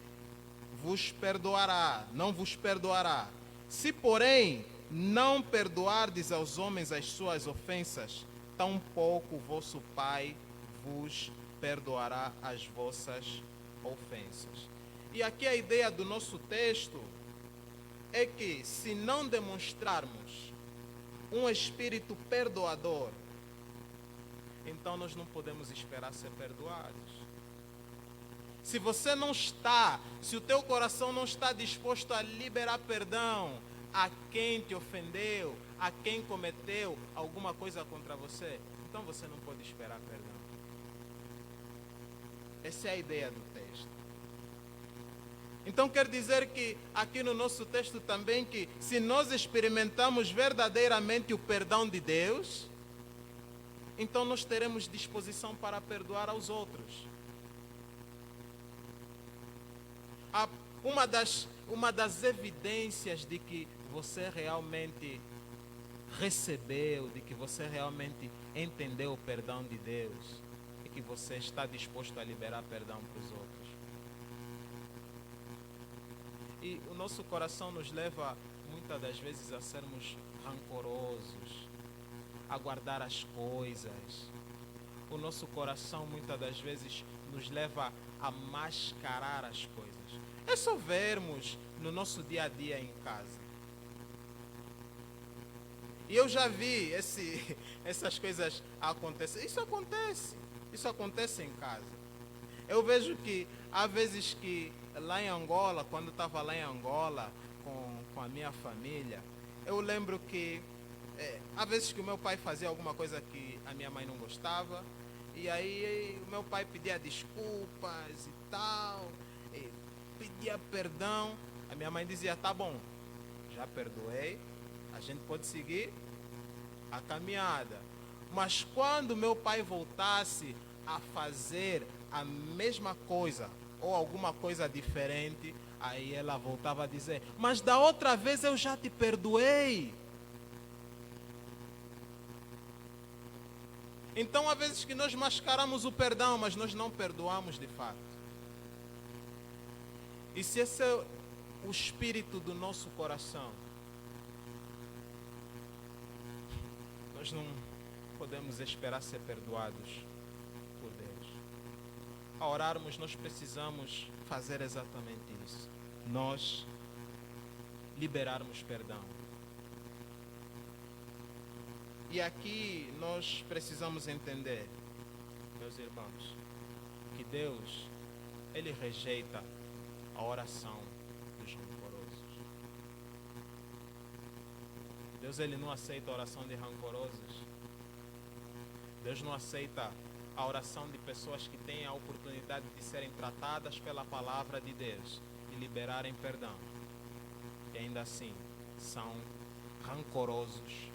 não vos perdoará. Se, porém, não perdoardes aos homens as suas ofensas, tampouco o vosso Pai vos perdoará as vossas ofensas. E aqui a ideia do nosso texto é que se não demonstrarmos um espírito perdoador, então nós não podemos esperar ser perdoados. Se você não está, se o teu coração não está disposto a liberar perdão a quem te ofendeu, a quem cometeu alguma coisa contra você, então você não pode esperar perdão. Essa é a ideia do texto. Então quer dizer que aqui no nosso texto também que se nós experimentamos verdadeiramente o perdão de Deus, então nós teremos disposição para perdoar aos outros. Uma das evidências de que você realmente recebeu, de que você realmente entendeu o perdão de Deus, é que você está disposto a liberar perdão para os outros. E o nosso coração nos leva muitas das vezes a sermos rancorosos, a guardar as coisas. O nosso coração muitas das vezes nos leva a mascarar as coisas. É só vermos no nosso dia a dia em casa. E eu já vi essas coisas acontecer. Isso acontece em casa. Eu vejo que há vezes que lá em Angola, quando eu estava lá em Angola com a minha família, eu lembro que há vezes que o meu pai fazia alguma coisa que a minha mãe não gostava, e aí o meu pai pedia desculpas e tal, e pedia perdão. A minha mãe dizia, tá bom, já perdoei, a gente pode seguir a caminhada. Mas quando meu pai voltasse a fazer a mesma coisa ou alguma coisa diferente, aí ela voltava a dizer, mas da outra vez eu já te perdoei. Então há vezes que nós mascaramos o perdão, mas nós não perdoamos de fato. E se esse é o espírito do nosso coração, nós não podemos esperar ser perdoados por Deus. Ao orarmos, nós precisamos fazer exatamente isso. Nós liberarmos perdão. E aqui nós precisamos entender, meus irmãos, que Deus, Ele rejeita a oração dos rancorosos. Deus, Ele não aceita a oração de rancorosos. Deus não aceita a oração de pessoas que têm a oportunidade de serem tratadas pela palavra de Deus e liberarem perdão. E ainda assim, são rancorosos,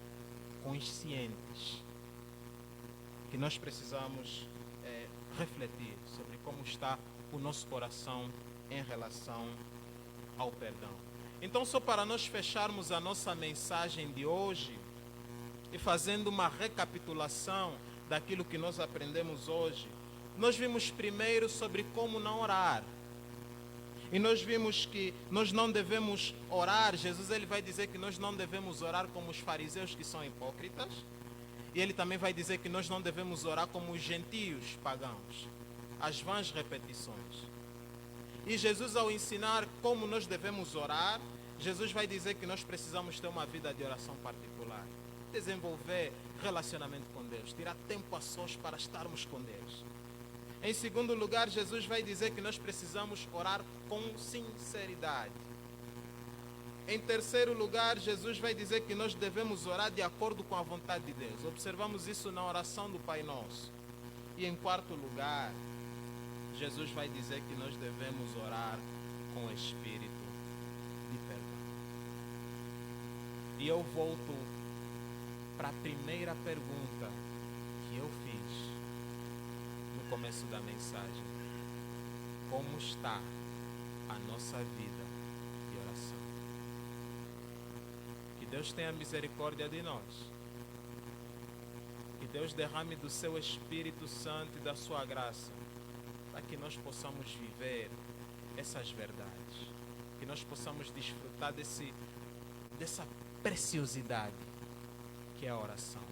conscientes, que nós precisamos refletir sobre como está o nosso coração em relação ao perdão. Então, só para nós fecharmos a nossa mensagem de hoje e fazendo uma recapitulação daquilo que nós aprendemos hoje, nós vimos primeiro sobre como não orar. E nós vimos que nós não devemos orar. Jesus, ele vai dizer que nós não devemos orar como os fariseus que são hipócritas. E ele também vai dizer que nós não devemos orar como os gentios pagãos. as vãs repetições. E Jesus, ao ensinar como nós devemos orar, Jesus vai dizer que nós precisamos ter uma vida de oração particular, desenvolver relacionamento com Deus, tirar tempo a sós para estarmos com Deus. Em segundo lugar, Jesus vai dizer que nós precisamos orar com sinceridade. Em terceiro lugar, Jesus vai dizer que nós devemos orar de acordo com a vontade de Deus. Observamos isso na oração do Pai Nosso. E em quarto lugar, Jesus vai dizer que nós devemos orar com espírito de perdão. E eu volto para a primeira pergunta que eu fiz no começo da mensagem. Como está a nossa vida de oração? Que Deus tenha misericórdia de nós. Que Deus derrame do seu Espírito Santo e da sua graça, para que nós possamos viver essas verdades, que nós possamos desfrutar dessa preciosidade que é a oração.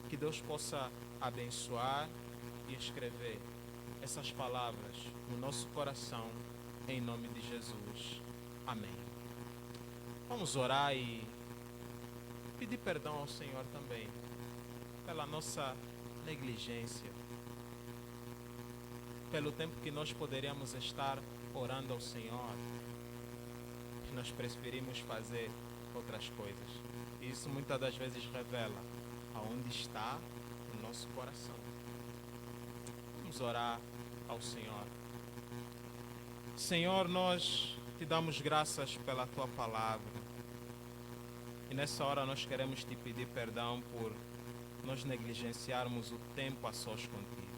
Que Deus possa abençoar e escrever essas palavras no nosso coração, em nome de Jesus. Amém. Vamos orar e pedir perdão ao Senhor também pela nossa negligência, pelo tempo que nós poderíamos estar orando ao Senhor, que nós preferimos fazer outras coisas. E isso muitas das vezes revela aonde está o nosso coração. Vamos orar ao Senhor. Senhor, nós te damos graças pela tua palavra. E nessa hora nós queremos te pedir perdão por nós negligenciarmos o tempo a sós contigo.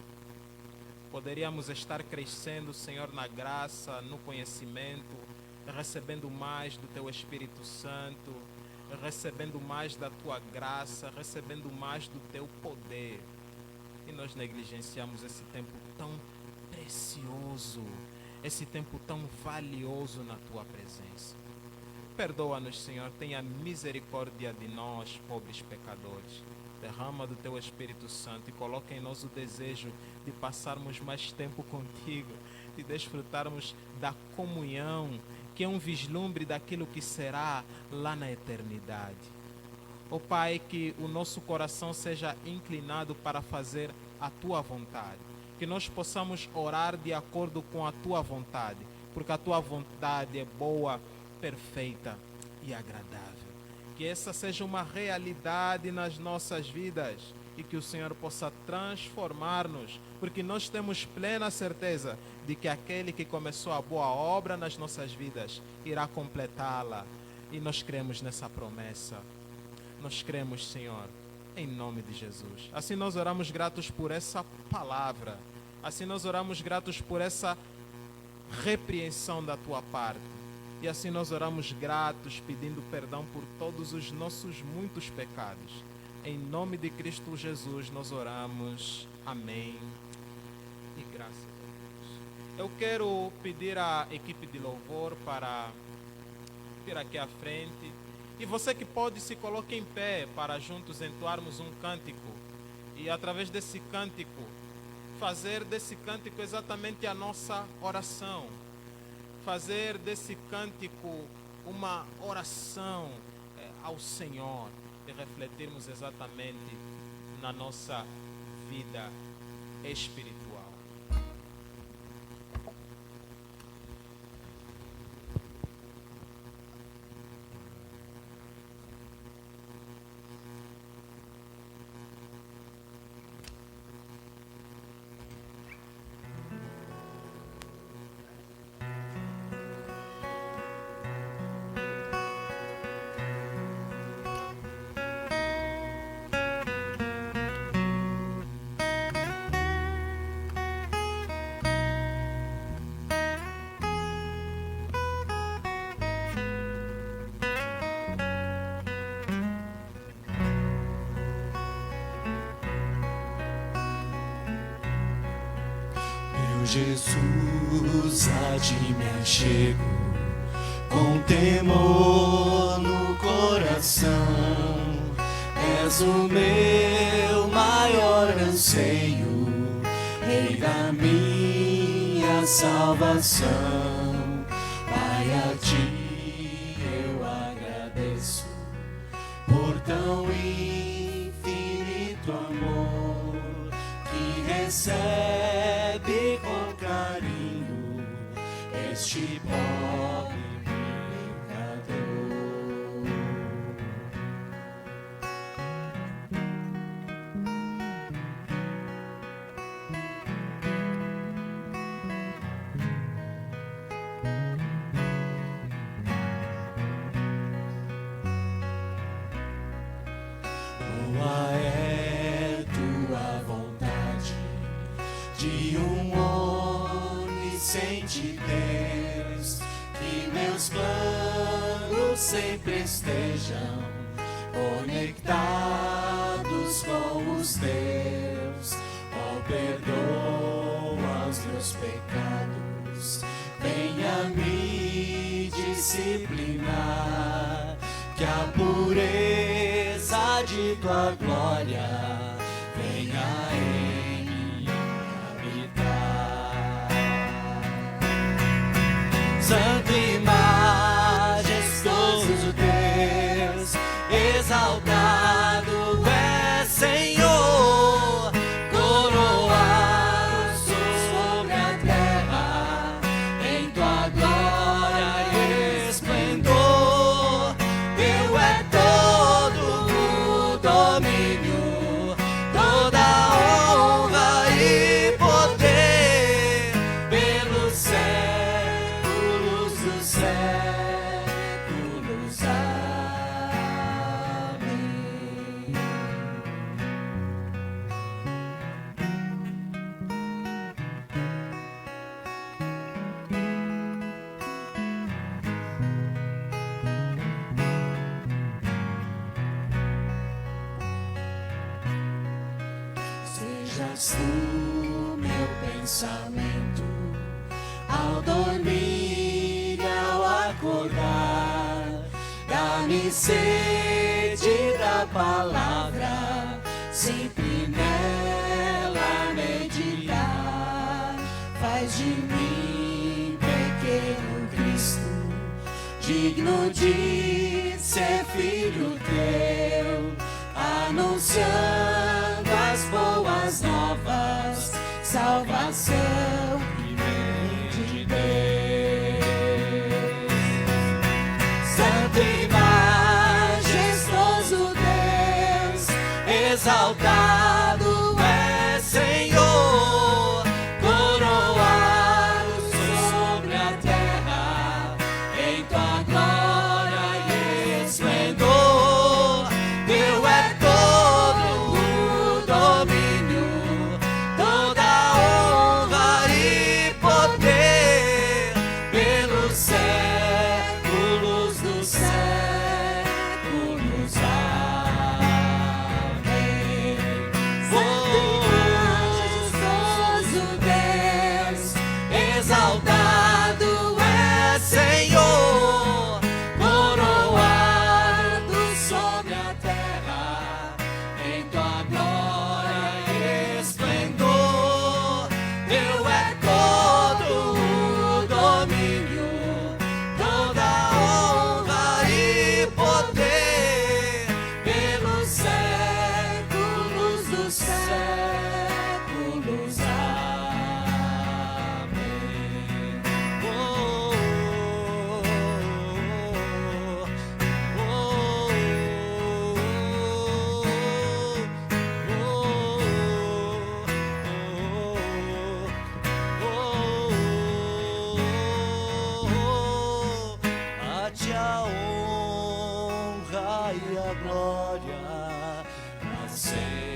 Poderíamos estar crescendo, Senhor, na graça, no conhecimento, recebendo mais do Teu Espírito Santo, recebendo mais da Tua graça, recebendo mais do Teu poder. E nós negligenciamos esse tempo tão precioso, esse tempo tão valioso na Tua presença. Perdoa-nos, Senhor, tenha misericórdia de nós, pobres pecadores. Derrama do Teu Espírito Santo e coloca em nós o desejo de passarmos mais tempo contigo, de desfrutarmos da comunhão, que é um vislumbre daquilo que será lá na eternidade. Ó Pai, que o nosso coração seja inclinado para fazer a Tua vontade, que nós possamos orar de acordo com a Tua vontade, porque a Tua vontade é boa, perfeita e agradável. Que essa seja uma realidade nas nossas vidas e que o Senhor possa transformar-nos, porque nós temos plena certeza de que aquele que começou a boa obra nas nossas vidas irá completá-la, e nós cremos nessa promessa. Nós cremos, Senhor, em nome de Jesus. Assim nós oramos gratos por essa palavra, assim nós oramos gratos por essa repreensão da Tua parte. E assim nós oramos gratos, pedindo perdão por todos os nossos muitos pecados. Em nome de Cristo Jesus nós oramos. Amém. E graças a Deus. Eu quero pedir à equipe de louvor para vir aqui à frente. E você que pode, se coloque em pé para juntos entoarmos um cântico. E através desse cântico, fazer desse cântico exatamente a nossa oração. Fazer desse cântico uma oração ao Senhor e refletirmos exatamente na nossa vida espiritual. Jesus, a ti me achego, com temor no coração. És o meu maior anseio, Rei da minha a salvação. Pai, a ti eu agradeço por tão infinito amor que recebe com carinho este pobre pecador. Boa é tua vontade de onisciente Deus, que meus planos sempre estejam conectados com os teus. Ó, perdoa os meus pecados, venha me disciplinar, que a pureza de tua glória venha em mim habitar. Santo e majestoso Deus, exaltado é Senhor, coroado sobre a terra em tua glória e esplendor. Teu é todo o domínio, toda a honra e poder, pelos séculos dos séculos. Amém. Sejas tu meu pensamento ao dormir e ao acordar. Dá-me sede da palavra, sempre nela meditar. Faz de mim, pequeno Cristo, digno de ser filho teu, anunciando as boas novas, salvação que vem de Deus. Santo e majestoso Deus, exaltado é Senhor, coroado sobre a terra em tua glória e esplendor. Teu é todo o domínio, toda a honra e poder, pelos séculos dos séculos. Amém. Majestoso Deus, exaltado é Senhor, coroado sobre a terra em tua glória e esplendor. Teu é todo o domínio, toda a honra e poder, pelos séculos dos séculos. Amém. Oh, oh, a ti a honra e a glória para sempre.